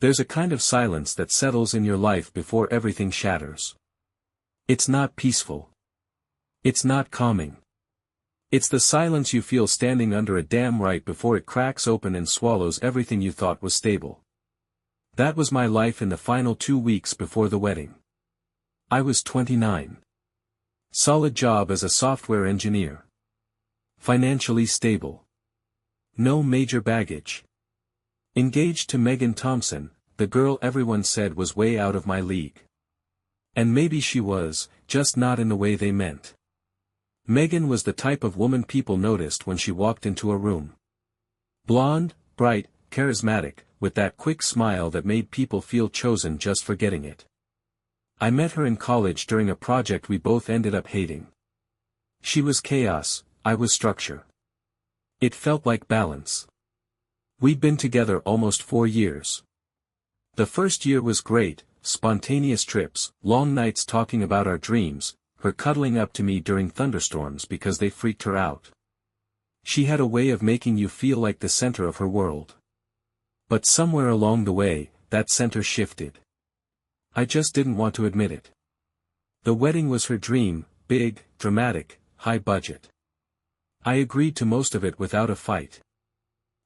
There's a kind of silence that settles in your life before everything shatters. It's not peaceful. It's not calming. It's the silence you feel standing under a dam right before it cracks open and swallows everything you thought was stable. That was my life in the final 2 weeks before the wedding. I was 29. Solid job as a software engineer. Financially stable. No major baggage. Engaged to Megan Thompson, the girl everyone said was way out of my league. And maybe she was, just not in the way they meant. Megan was the type of woman people noticed when she walked into a room. Blonde, bright, charismatic, with that quick smile that made people feel chosen just for getting it. I met her in college during a project we both ended up hating. She was chaos, I was structure. It felt like balance. We'd been together almost 4 years. The first year was great, spontaneous trips, long nights talking about our dreams, her cuddling up to me during thunderstorms because they freaked her out. She had a way of making you feel like the center of her world. But somewhere along the way, that center shifted. I just didn't want to admit it. The wedding was her dream, big, dramatic, high budget. I agreed to most of it without a fight.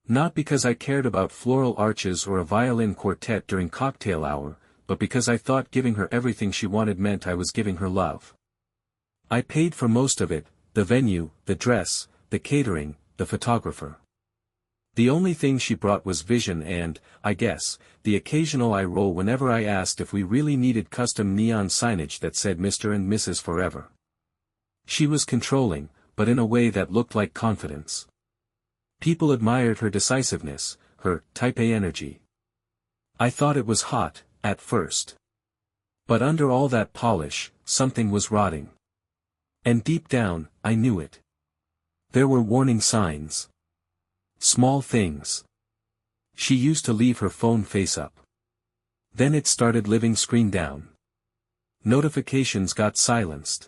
Not because I cared about floral arches or a violin quartet during cocktail hour, but because I thought giving her everything she wanted meant I was giving her love. I paid for most of it, the venue, the dress, the catering, the photographer. The only thing she brought was vision and, I guess, the occasional eye roll whenever I asked if we really needed custom neon signage that said Mr. and Mrs. Forever. She was controlling, but in a way that looked like confidence. People admired her decisiveness, her type A energy. I thought it was hot, at first. But under all that polish, something was rotting. And deep down, I knew it. There were warning signs. Small things. She used to leave her phone face up. Then it started living screen down. Notifications got silenced.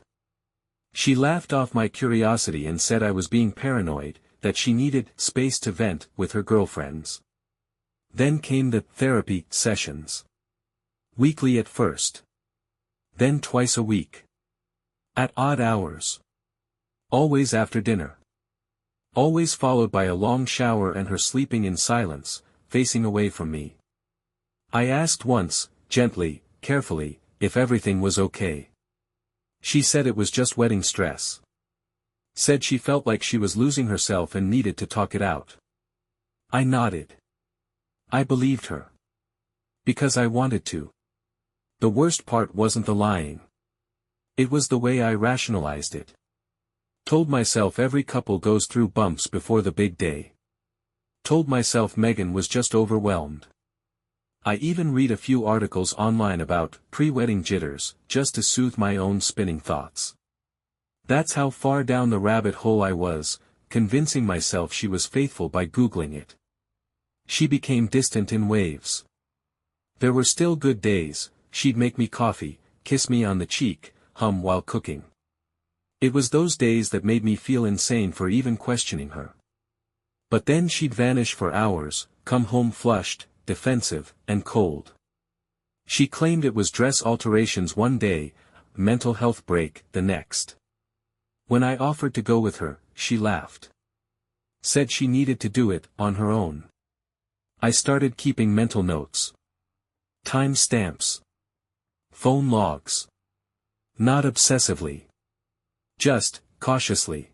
She laughed off my curiosity and said I was being paranoid, that she needed space to vent with her girlfriends. Then came the therapy sessions. Weekly at first. Then twice a week. At odd hours. Always after dinner. Always followed by a long shower and her sleeping in silence, facing away from me. I asked once, gently, carefully, if everything was okay. She said it was just wedding stress. Said she felt like she was losing herself and needed to talk it out. I nodded. I believed her. Because I wanted to. The worst part wasn't the lying. It was the way I rationalized it. Told myself every couple goes through bumps before the big day. Told myself Megan was just overwhelmed. I even read a few articles online about pre-wedding jitters, just to soothe my own spinning thoughts. That's how far down the rabbit hole I was, convincing myself she was faithful by Googling it. She became distant in waves. There were still good days, she'd make me coffee, kiss me on the cheek, hum while cooking. It was those days that made me feel insane for even questioning her. But then she'd vanish for hours, come home flushed, defensive, and cold. She claimed it was dress alterations one day, mental health break the next. When I offered to go with her, she laughed. Said she needed to do it on her own. I started keeping mental notes. Time stamps. Phone logs. Not obsessively. Just, cautiously.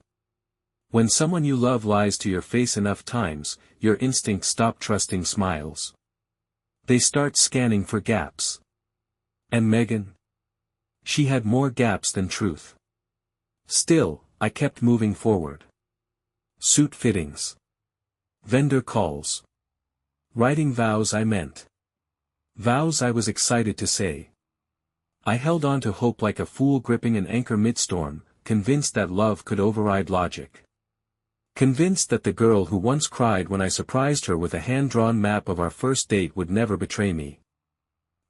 When someone you love lies to your face enough times, your instincts stop trusting smiles. They start scanning for gaps. And Megan? She had more gaps than truth. Still, I kept moving forward. Suit fittings. Vendor calls. Writing vows I meant. Vows I was excited to say. I held on to hope like a fool gripping an anchor midstorm, convinced that love could override logic. Convinced that the girl who once cried when I surprised her with a hand-drawn map of our first date would never betray me.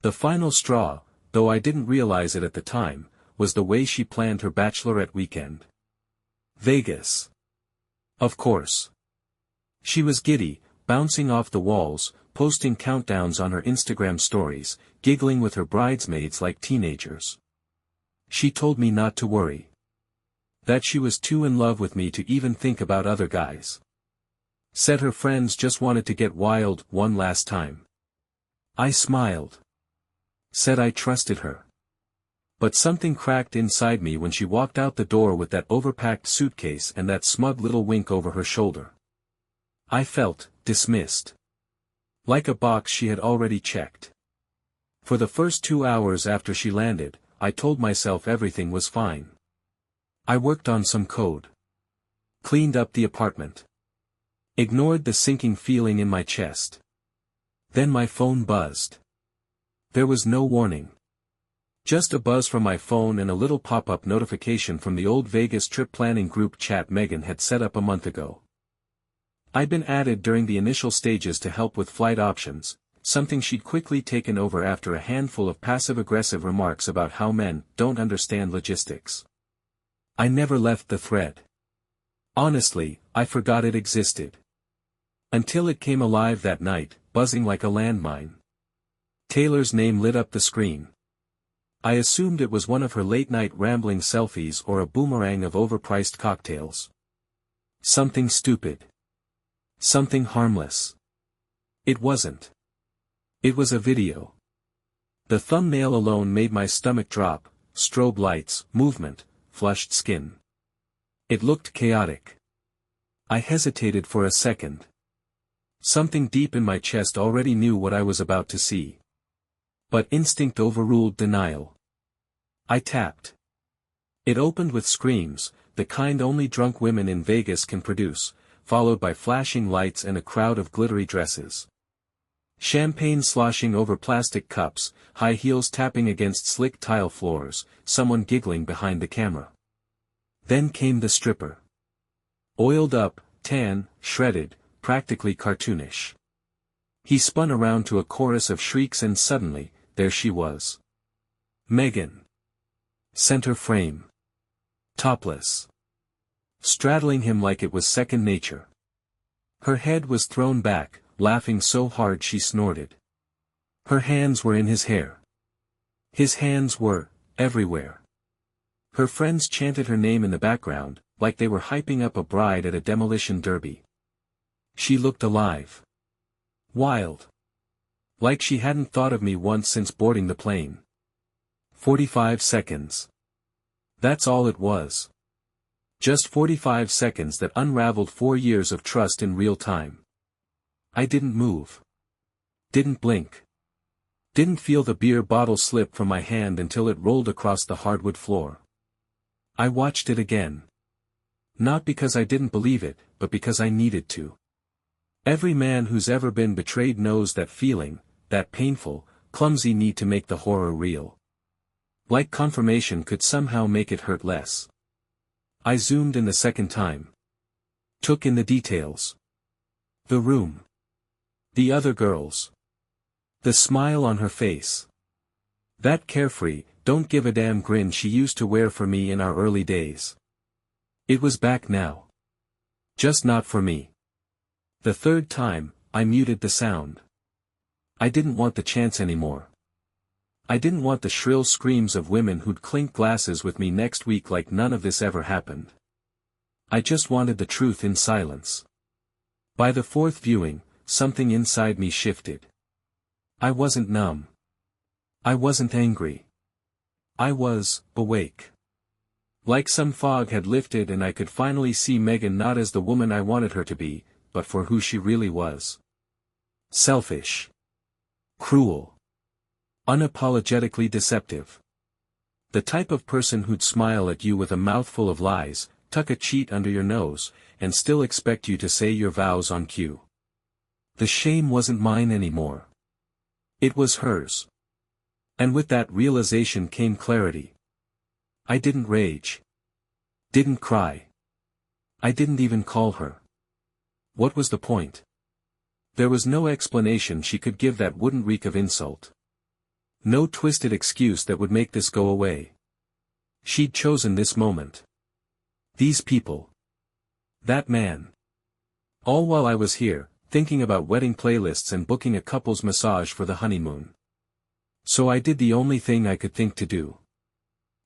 The final straw, though I didn't realize it at the time, was the way she planned her Bachelorette weekend. Vegas. Of course. She was giddy, bouncing off the walls, posting countdowns on her Instagram stories, giggling with her bridesmaids like teenagers. She told me not to worry. That she was too in love with me to even think about other guys. Said her friends just wanted to get wild one last time. I smiled. Said I trusted her. But something cracked inside me when she walked out the door with that overpacked suitcase and that smug little wink over her shoulder. I felt dismissed. Like a box she had already checked. For the first 2 hours after she landed, I told myself everything was fine. I worked on some code. Cleaned up the apartment. Ignored the sinking feeling in my chest. Then my phone buzzed. There was no warning. Just a buzz from my phone and a little pop-up notification from the old Vegas trip planning group chat Megan had set up a month ago. I'd been added during the initial stages to help with flight options, something she'd quickly taken over after a handful of passive-aggressive remarks about how men don't understand logistics. I never left the thread. Honestly, I forgot it existed. Until it came alive that night, buzzing like a landmine. Taylor's name lit up the screen. I assumed it was one of her late-night rambling selfies or a boomerang of overpriced cocktails. Something stupid. Something harmless. It wasn't. It was a video. The thumbnail alone made my stomach drop, strobe lights, movement, flushed skin. It looked chaotic. I hesitated for a second. Something deep in my chest already knew what I was about to see. But instinct overruled denial. I tapped. It opened with screams, the kind only drunk women in Vegas can produce, followed by flashing lights and a crowd of glittery dresses. Champagne sloshing over plastic cups, high heels tapping against slick tile floors, someone giggling behind the camera. Then came the stripper. Oiled up, tan, shredded, practically cartoonish. He spun around to a chorus of shrieks and suddenly, there she was. Megan. Center frame. Topless. Straddling him like it was second nature. Her head was thrown back, laughing so hard she snorted. Her hands were in his hair. His hands were, everywhere. Her friends chanted her name in the background, like they were hyping up a bride at a demolition derby. She looked alive. Wild. Like she hadn't thought of me once since boarding the plane. 45 seconds. That's all it was. Just 45 seconds that unraveled 4 years of trust in real time. I didn't move. Didn't blink. Didn't feel the beer bottle slip from my hand until it rolled across the hardwood floor. I watched it again. Not because I didn't believe it, but because I needed to. Every man who's ever been betrayed knows that feeling, that painful, clumsy need to make the horror real. Like confirmation could somehow make it hurt less. I zoomed in the second time. Took in the details. The room. The other girls. The smile on her face. That carefree, don't give a damn grin she used to wear for me in our early days. It was back now. Just not for me. The third time, I muted the sound. I didn't want the chance anymore. I didn't want the shrill screams of women who'd clink glasses with me next week like none of this ever happened. I just wanted the truth in silence. By the fourth viewing, something inside me shifted. I wasn't numb. I wasn't angry. I was awake. Like some fog had lifted and I could finally see Megan not as the woman I wanted her to be, but for who she really was. Selfish. Cruel. Unapologetically deceptive. The type of person who'd smile at you with a mouthful of lies, tuck a cheat under your nose, and still expect you to say your vows on cue. The shame wasn't mine anymore. It was hers. And with that realization came clarity. I didn't rage. Didn't cry. I didn't even call her. What was the point? There was no explanation she could give that wouldn't reek of insult. No twisted excuse that would make this go away. She'd chosen this moment. These people. That man. All while I was here, thinking about wedding playlists and booking a couple's massage for the honeymoon. So I did the only thing I could think to do.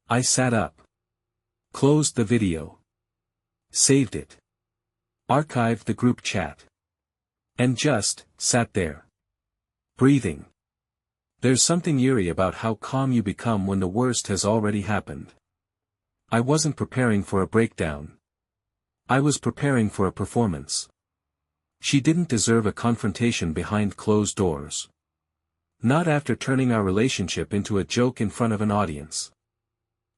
I sat up. Closed the video. Saved it. Archived the group chat. And just sat there. Breathing. There's something eerie about how calm you become when the worst has already happened. I wasn't preparing for a breakdown. I was preparing for a performance. She didn't deserve a confrontation behind closed doors. Not after turning our relationship into a joke in front of an audience.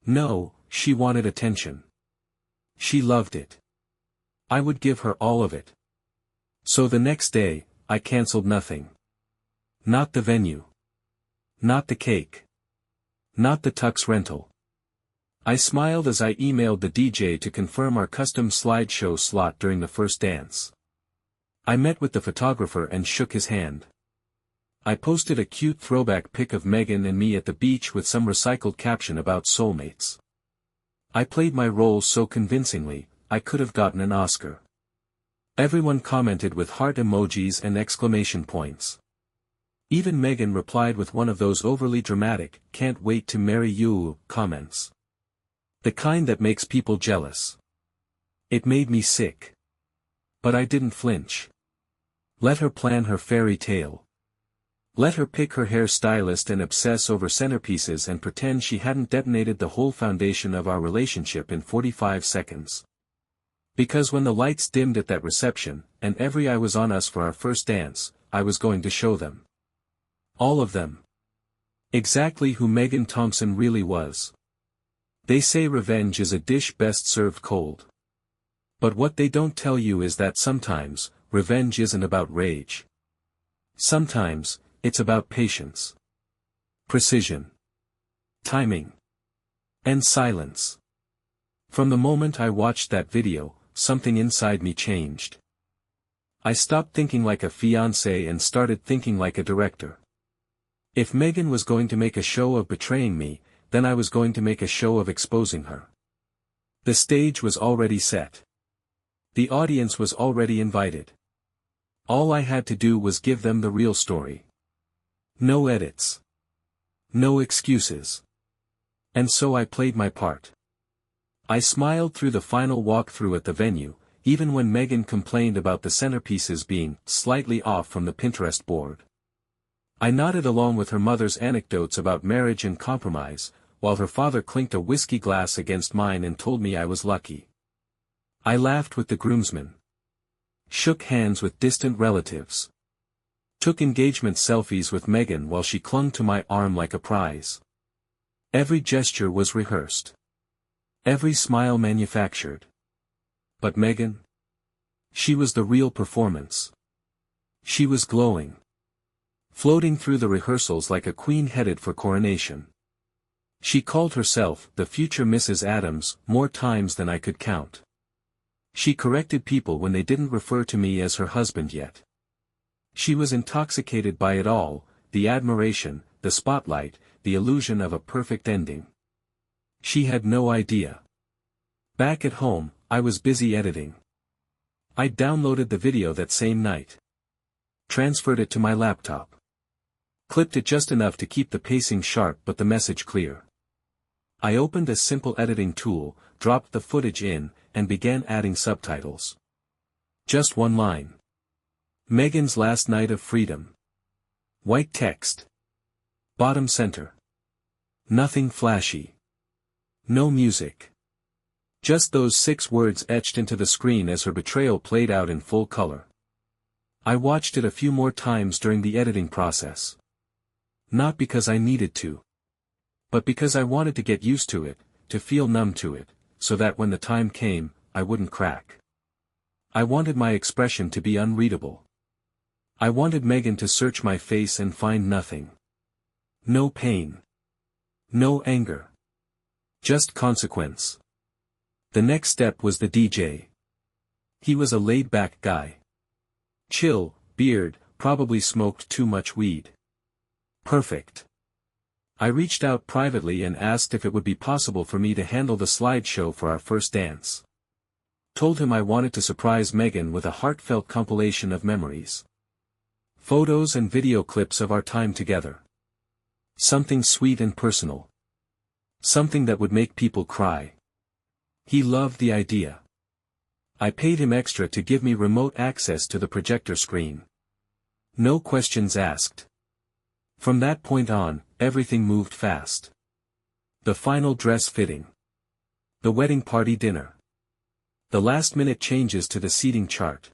No, she wanted attention. She loved it. I would give her all of it. So the next day, I canceled nothing. Not the venue. Not the cake. Not the tux rental. I smiled as I emailed the DJ to confirm our custom slideshow slot during the first dance. I met with the photographer and shook his hand. I posted a cute throwback pic of Megan and me at the beach with some recycled caption about soulmates. I played my role so convincingly, I could have gotten an Oscar. Everyone commented with heart emojis and exclamation points. Even Megan replied with one of those overly dramatic, "can't wait to marry you" comments. The kind that makes people jealous. It made me sick. But I didn't flinch. Let her plan her fairy tale. Let her pick her hairstylist and obsess over centerpieces and pretend she hadn't detonated the whole foundation of our relationship in 45 seconds. Because when the lights dimmed at that reception, and every eye was on us for our first dance, I was going to show them. All of them. Exactly who Megan Thompson really was. They say revenge is a dish best served cold. But what they don't tell you is that sometimes, revenge isn't about rage. Sometimes, it's about patience. Precision. Timing. And silence. From the moment I watched that video, something inside me changed. I stopped thinking like a fiancé and started thinking like a director. If Megan was going to make a show of betraying me, then I was going to make a show of exposing her. The stage was already set. The audience was already invited. All I had to do was give them the real story. No edits. No excuses. And so I played my part. I smiled through the final walkthrough at the venue, even when Megan complained about the centerpieces being slightly off from the Pinterest board. I nodded along with her mother's anecdotes about marriage and compromise, while her father clinked a whiskey glass against mine and told me I was lucky. I laughed with the groomsmen. Shook hands with distant relatives. Took engagement selfies with Megan while she clung to my arm like a prize. Every gesture was rehearsed. Every smile manufactured. But Megan? She was the real performance. She was glowing. Floating through the rehearsals like a queen headed for coronation. She called herself the future Mrs. Adams more times than I could count. She corrected people when they didn't refer to me as her husband yet. She was intoxicated by it all, the admiration, the spotlight, the illusion of a perfect ending. She had no idea. Back at home, I was busy editing. I downloaded the video that same night. Transferred it to my laptop. Clipped it just enough to keep the pacing sharp but the message clear. I opened a simple editing tool, dropped the footage in, and began adding subtitles. Just one line. Megan's last night of freedom. White text. Bottom center. Nothing flashy. No music. Just those 6 words etched into the screen as her betrayal played out in full color. I watched it a few more times during the editing process. Not because I needed to. But because I wanted to get used to it, to feel numb to it, so that when the time came, I wouldn't crack. I wanted my expression to be unreadable. I wanted Megan to search my face and find nothing. No pain. No anger. Just consequence. The next step was the DJ. He was a laid-back guy. Chill, beard, probably smoked too much weed. Perfect. I reached out privately and asked if it would be possible for me to handle the slideshow for our first dance. Told him I wanted to surprise Megan with a heartfelt compilation of memories. Photos and video clips of our time together. Something sweet and personal. Something that would make people cry. He loved the idea. I paid him extra to give me remote access to the projector screen. No questions asked. From that point on, everything moved fast. The final dress fitting. The wedding party dinner. The last-minute changes to the seating chart.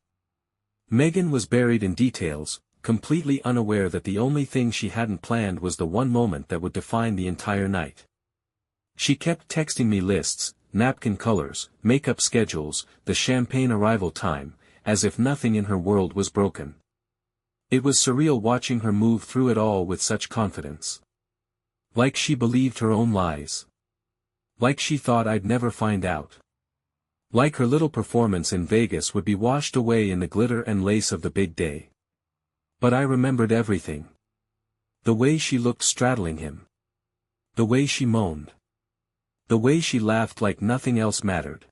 Megan was buried in details, completely unaware that the only thing she hadn't planned was the one moment that would define the entire night. She kept texting me lists, napkin colors, makeup schedules, the champagne arrival time, as if nothing in her world was broken. It was surreal watching her move through it all with such confidence. Like she believed her own lies. Like she thought I'd never find out. Like her little performance in Vegas would be washed away in the glitter and lace of the big day. But I remembered everything. The way she looked straddling him. The way she moaned. The way she laughed like nothing else mattered.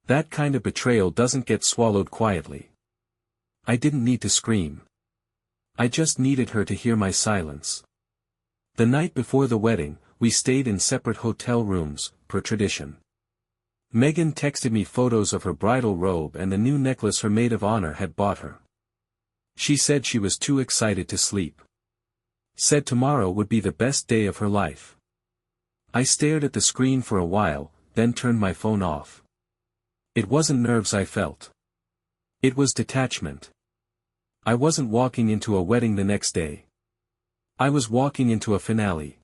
That kind of betrayal doesn't get swallowed quietly. I didn't need to scream. I just needed her to hear my silence. The night before the wedding, we stayed in separate hotel rooms, per tradition. Megan texted me photos of her bridal robe and the new necklace her maid of honor had bought her. She said she was too excited to sleep. Said tomorrow would be the best day of her life. I stared at the screen for a while, then turned my phone off. It wasn't nerves I felt. It was detachment. I wasn't walking into a wedding the next day. I was walking into a finale.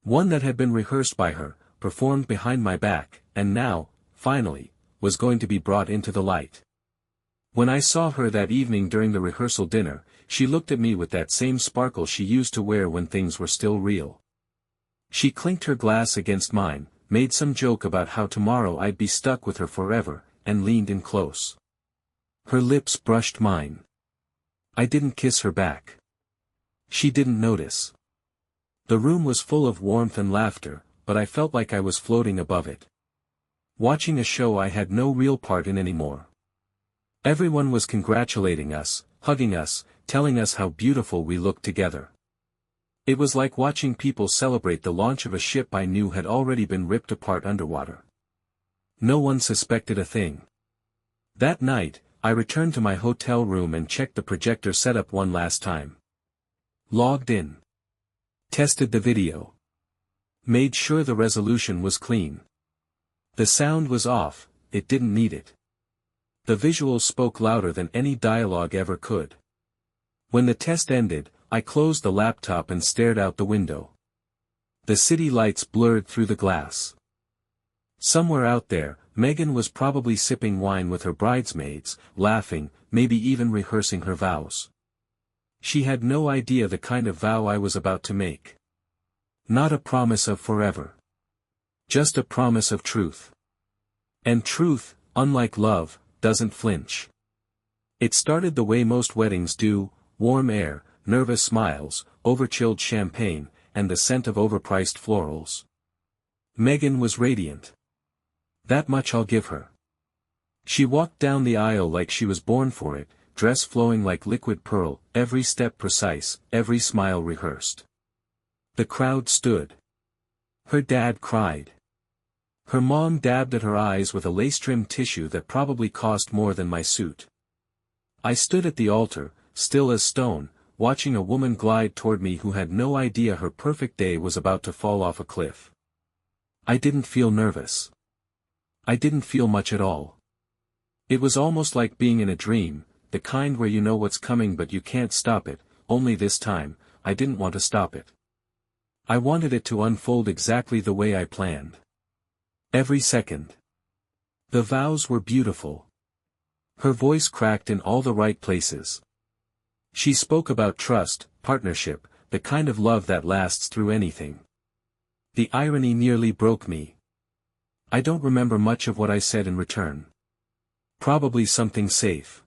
One that had been rehearsed by her, performed behind my back, and now, finally, was going to be brought into the light. When I saw her that evening during the rehearsal dinner, she looked at me with that same sparkle she used to wear when things were still real. She clinked her glass against mine, made some joke about how tomorrow I'd be stuck with her forever, and leaned in close. Her lips brushed mine. I didn't kiss her back. She didn't notice. The room was full of warmth and laughter, but I felt like I was floating above it. Watching a show I had no real part in anymore. Everyone was congratulating us, hugging us, telling us how beautiful we looked together. It was like watching people celebrate the launch of a ship I knew had already been ripped apart underwater. No one suspected a thing. That night, I returned to my hotel room and checked the projector setup one last time. Logged in. Tested the video. Made sure the resolution was clean. The sound was off, it didn't need it. The visuals spoke louder than any dialogue ever could. When the test ended, I closed the laptop and stared out the window. The city lights blurred through the glass. Somewhere out there, Megan was probably sipping wine with her bridesmaids, laughing, maybe even rehearsing her vows. She had no idea the kind of vow I was about to make. Not a promise of forever. Just a promise of truth. And truth, unlike love, doesn't flinch. It started the way most weddings do, warm air, nervous smiles, overchilled champagne, and the scent of overpriced florals. Megan was radiant. That much I'll give her. She walked down the aisle like she was born for it, dress flowing like liquid pearl, every step precise, every smile rehearsed. The crowd stood. Her dad cried. Her mom dabbed at her eyes with a lace-trimmed tissue that probably cost more than my suit. I stood at the altar, still as stone, watching a woman glide toward me who had no idea her perfect day was about to fall off a cliff. I didn't feel nervous. I didn't feel much at all. It was almost like being in a dream, the kind where you know what's coming but you can't stop it, only this time, I didn't want to stop it. I wanted it to unfold exactly the way I planned. Every second. The vows were beautiful. Her voice cracked in all the right places. She spoke about trust, partnership, the kind of love that lasts through anything. The irony nearly broke me. I don't remember much of what I said in return. Probably something safe.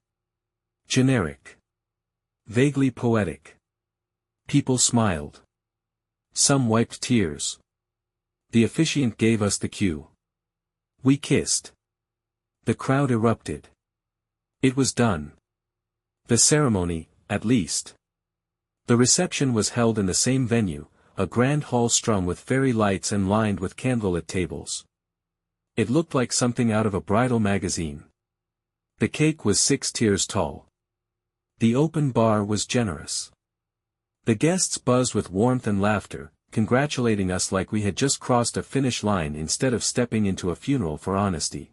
Generic. Vaguely poetic. People smiled. Some wiped tears. The officiant gave us the cue. We kissed. The crowd erupted. It was done. The ceremony, at least. The reception was held in the same venue, a grand hall strung with fairy lights and lined with candlelit tables. It looked like something out of a bridal magazine. The cake was 6 tiers tall. The open bar was generous. The guests buzzed with warmth and laughter, congratulating us like we had just crossed a finish line instead of stepping into a funeral for honesty.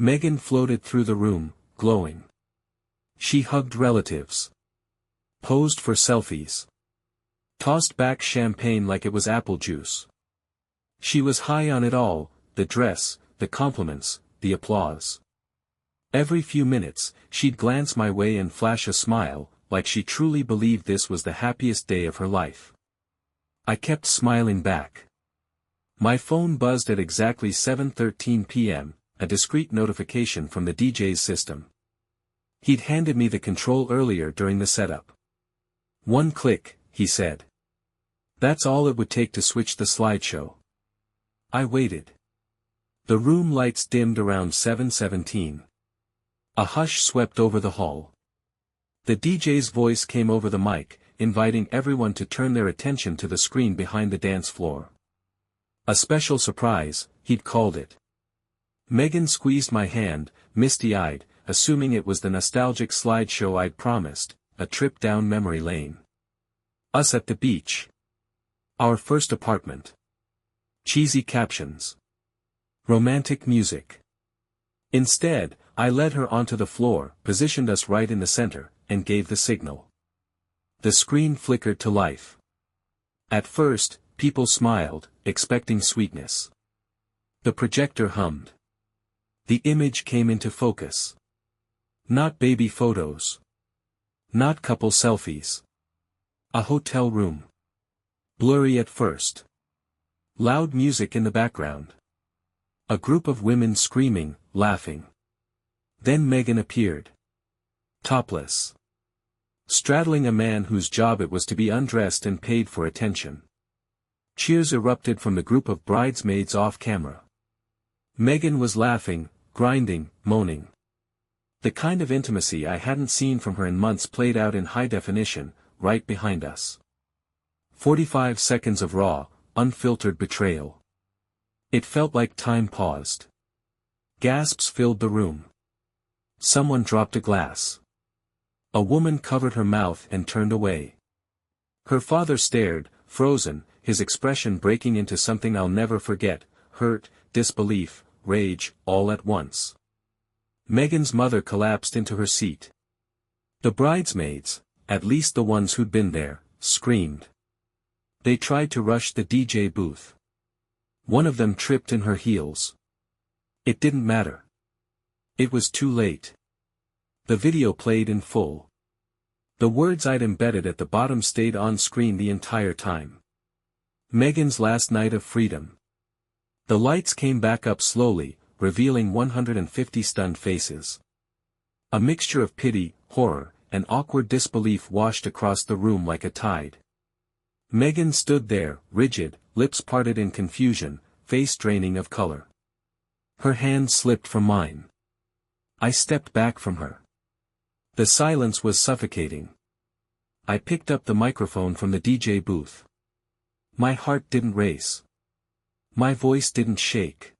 Megan floated through the room, glowing. She hugged relatives. Posed for selfies. Tossed back champagne like it was apple juice. She was high on it all, the dress, the compliments, the applause. Every few minutes, she'd glance my way and flash a smile, like she truly believed this was the happiest day of her life. I kept smiling back. My phone buzzed at exactly 7:13 p.m., a discreet notification from the DJ's system. He'd handed me the control earlier during the setup. "1 click," he said. That's all it would take to switch the slideshow. I waited. The room lights dimmed around 7:17. A hush swept over the hall. The DJ's voice came over the mic, inviting everyone to turn their attention to the screen behind the dance floor. A special surprise, he'd called it. Megan squeezed my hand, misty-eyed, assuming it was the nostalgic slideshow I'd promised, a trip down memory lane. Us at the beach. Our first apartment. Cheesy captions. Romantic music. Instead, I led her onto the floor, positioned us right in the center, and gave the signal. The screen flickered to life. At first, people smiled, expecting sweetness. The projector hummed. The image came into focus. Not baby photos. Not couple selfies. A hotel room. Blurry at first. Loud music in the background. A group of women screaming, laughing. Then Megan appeared. Topless. Straddling a man whose job it was to be undressed and paid for attention. Cheers erupted from the group of bridesmaids off camera. Megan was laughing, grinding, moaning. The kind of intimacy I hadn't seen from her in months played out in high definition, right behind us. 45 seconds of raw, unfiltered betrayal. It felt like time paused. Gasps filled the room. Someone dropped a glass. A woman covered her mouth and turned away. Her father stared, frozen, his expression breaking into something I'll never forget, hurt, disbelief, rage, all at once. Megan's mother collapsed into her seat. The bridesmaids, at least the ones who'd been there, screamed. They tried to rush the DJ booth. One of them tripped in her heels. It didn't matter. It was too late. The video played in full. The words I'd embedded at the bottom stayed on screen the entire time. Megan's last night of freedom. The lights came back up slowly, revealing 150 stunned faces. A mixture of pity, horror, and awkward disbelief washed across the room like a tide. Megan stood there, rigid, lips parted in confusion, face draining of color. Her hand slipped from mine. I stepped back from her. The silence was suffocating. I picked up the microphone from the DJ booth. My heart didn't race. My voice didn't shake.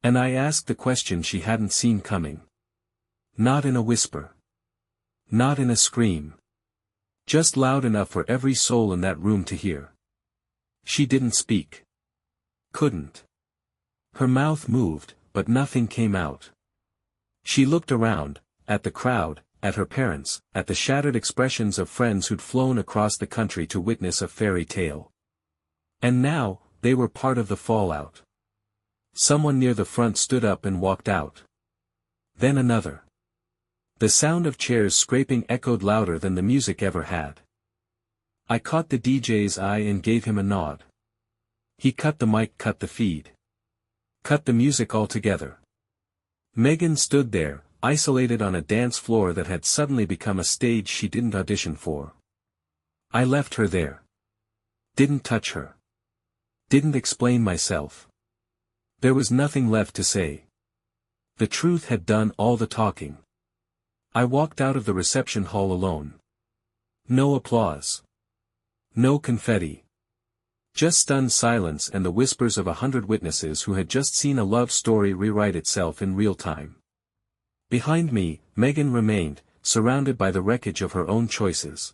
And I asked the question she hadn't seen coming. Not in a whisper. Not in a scream. Just loud enough for every soul in that room to hear. She didn't speak. Couldn't. Her mouth moved, but nothing came out. She looked around, at the crowd, at her parents, at the shattered expressions of friends who'd flown across the country to witness a fairy tale. And now, they were part of the fallout. Someone near the front stood up and walked out. Then another. The sound of chairs scraping echoed louder than the music ever had. I caught the DJ's eye and gave him a nod. He cut the mic, cut the feed. Cut the music altogether. Megan stood there, isolated on a dance floor that had suddenly become a stage she didn't audition for. I left her there. Didn't touch her. Didn't explain myself. There was nothing left to say. The truth had done all the talking. I walked out of the reception hall alone. No applause. No confetti. Just stunned silence and the whispers of 100 witnesses who had just seen a love story rewrite itself in real time. Behind me, Megan remained, surrounded by the wreckage of her own choices.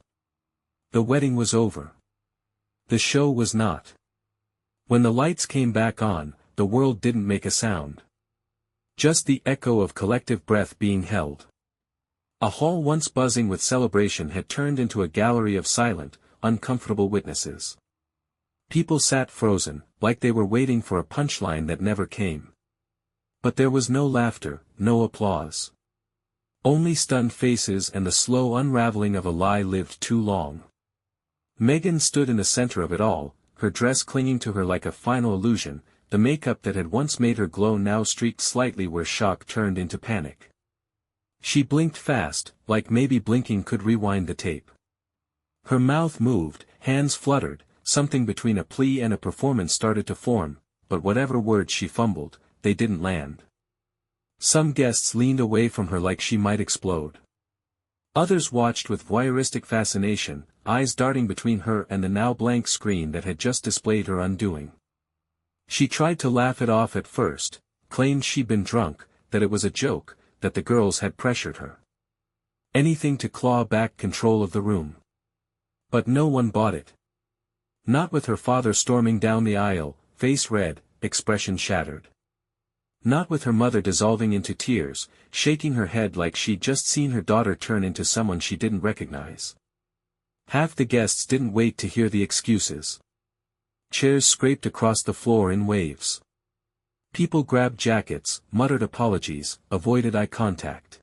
The wedding was over. The show was not. When the lights came back on, the world didn't make a sound. Just the echo of collective breath being held. A hall once buzzing with celebration had turned into a gallery of silent, uncomfortable witnesses. People sat frozen, like they were waiting for a punchline that never came. But there was no laughter, no applause. Only stunned faces and the slow unraveling of a lie lived too long. Megan stood in the center of it all, her dress clinging to her like a final illusion, the makeup that had once made her glow now streaked slightly where shock turned into panic. She blinked fast, like maybe blinking could rewind the tape. Her mouth moved, hands fluttered, something between a plea and a performance started to form, but whatever words she fumbled, they didn't land. Some guests leaned away from her like she might explode. Others watched with voyeuristic fascination, eyes darting between her and the now blank screen that had just displayed her undoing. She tried to laugh it off at first, claimed she'd been drunk, that it was a joke, that the girls had pressured her. Anything to claw back control of the room. But no one bought it. Not with her father storming down the aisle, face red, expression shattered. Not with her mother dissolving into tears, shaking her head like she'd just seen her daughter turn into someone she didn't recognize. Half the guests didn't wait to hear the excuses. Chairs scraped across the floor in waves. People grabbed jackets, muttered apologies, avoided eye contact.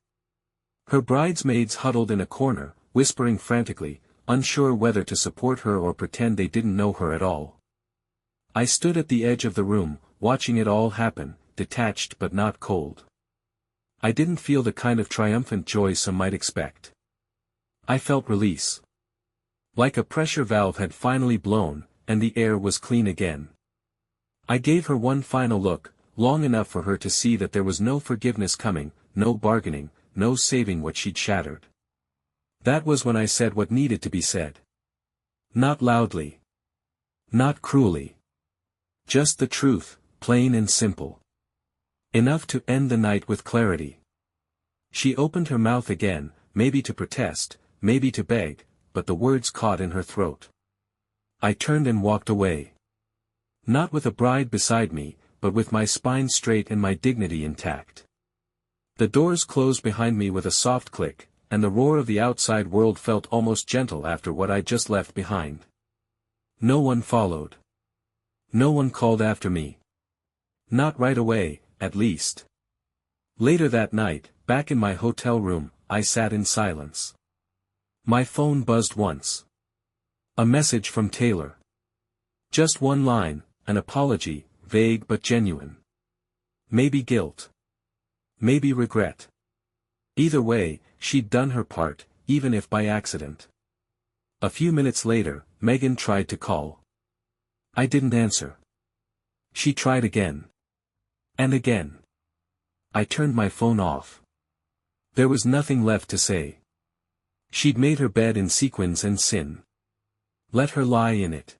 Her bridesmaids huddled in a corner, whispering frantically, unsure whether to support her or pretend they didn't know her at all. I stood at the edge of the room, watching it all happen, detached but not cold. I didn't feel the kind of triumphant joy some might expect. I felt release. Like a pressure valve had finally blown, and the air was clean again. I gave her one final look, long enough for her to see that there was no forgiveness coming, no bargaining, no saving what she'd shattered. That was when I said what needed to be said. Not loudly. Not cruelly. Just the truth, plain and simple. Enough to end the night with clarity. She opened her mouth again, maybe to protest, maybe to beg, but the words caught in her throat. I turned and walked away. Not with a bride beside me, but with my spine straight and my dignity intact. The doors closed behind me with a soft click, and the roar of the outside world felt almost gentle after what I'd just left behind. No one followed. No one called after me. Not right away, at least. Later that night, back in my hotel room, I sat in silence. My phone buzzed once. A message from Taylor. Just one line, an apology, vague but genuine. Maybe guilt. Maybe regret. Either way, she'd done her part, even if by accident. A few minutes later, Megan tried to call. I didn't answer. She tried again. And again. I turned my phone off. There was nothing left to say. She'd made her bed in sequins and sin. Let her lie in it.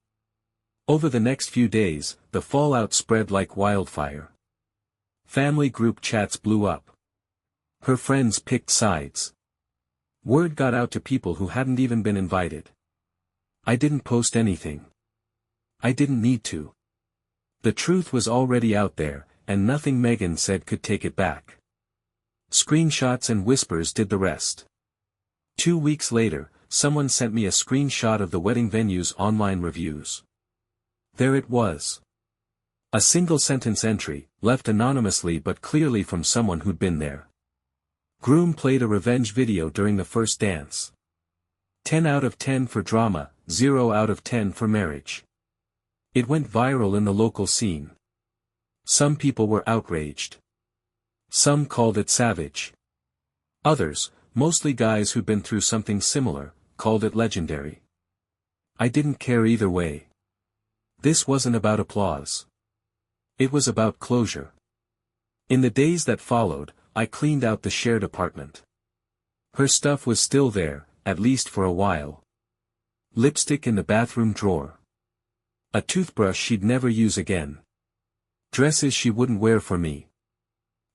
Over the next few days, the fallout spread like wildfire. Family group chats blew up. Her friends picked sides. Word got out to people who hadn't even been invited. I didn't post anything. I didn't need to. The truth was already out there, and nothing Megan said could take it back. Screenshots and whispers did the rest. 2 weeks later, someone sent me a screenshot of the wedding venue's online reviews. There it was. A single sentence entry, left anonymously but clearly from someone who'd been there. Groom played a revenge video during the first dance. 10 out of 10 for drama, 0 out of 10 for marriage. It went viral in the local scene. Some people were outraged. Some called it savage. Others, mostly guys who'd been through something similar, called it legendary. I didn't care either way. This wasn't about applause. It was about closure. In the days that followed, I cleaned out the shared apartment. Her stuff was still there, at least for a while. Lipstick in the bathroom drawer. A toothbrush she'd never use again. Dresses she wouldn't wear for me.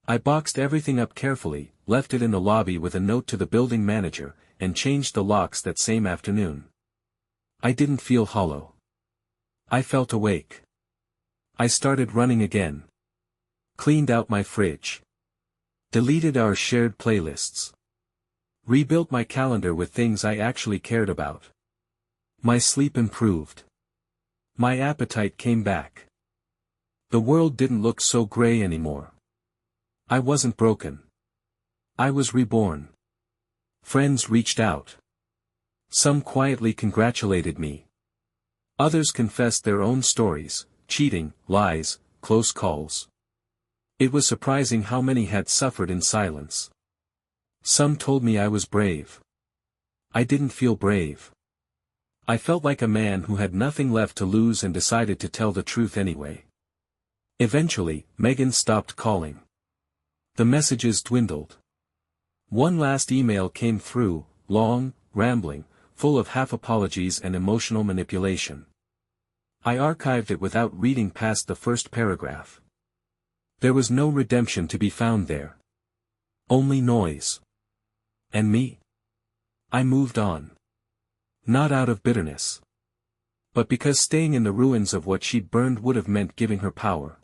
I boxed everything up carefully, left it in the lobby with a note to the building manager, and changed the locks that same afternoon. I didn't feel hollow. I felt awake. I started running again. Cleaned out my fridge. Deleted our shared playlists. Rebuilt my calendar with things I actually cared about. My sleep improved. My appetite came back. The world didn't look so gray anymore. I wasn't broken. I was reborn. Friends reached out. Some quietly congratulated me. Others confessed their own stories, cheating, lies, close calls. It was surprising how many had suffered in silence. Some told me I was brave. I didn't feel brave. I felt like a man who had nothing left to lose and decided to tell the truth anyway. Eventually, Megan stopped calling. The messages dwindled. One last email came through, long, rambling, full of half-apologies and emotional manipulation. I archived it without reading past the first paragraph. There was no redemption to be found there. Only noise. And me? I moved on. Not out of bitterness. But because staying in the ruins of what she'd burned would have meant giving her power.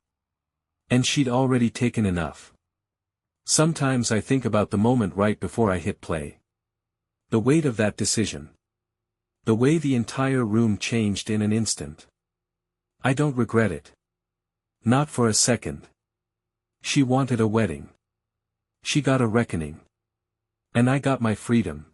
And she'd already taken enough. Sometimes I think about the moment right before I hit play. The weight of that decision. The way the entire room changed in an instant. I don't regret it. Not for a second. She wanted a wedding. She got a reckoning. And I got my freedom.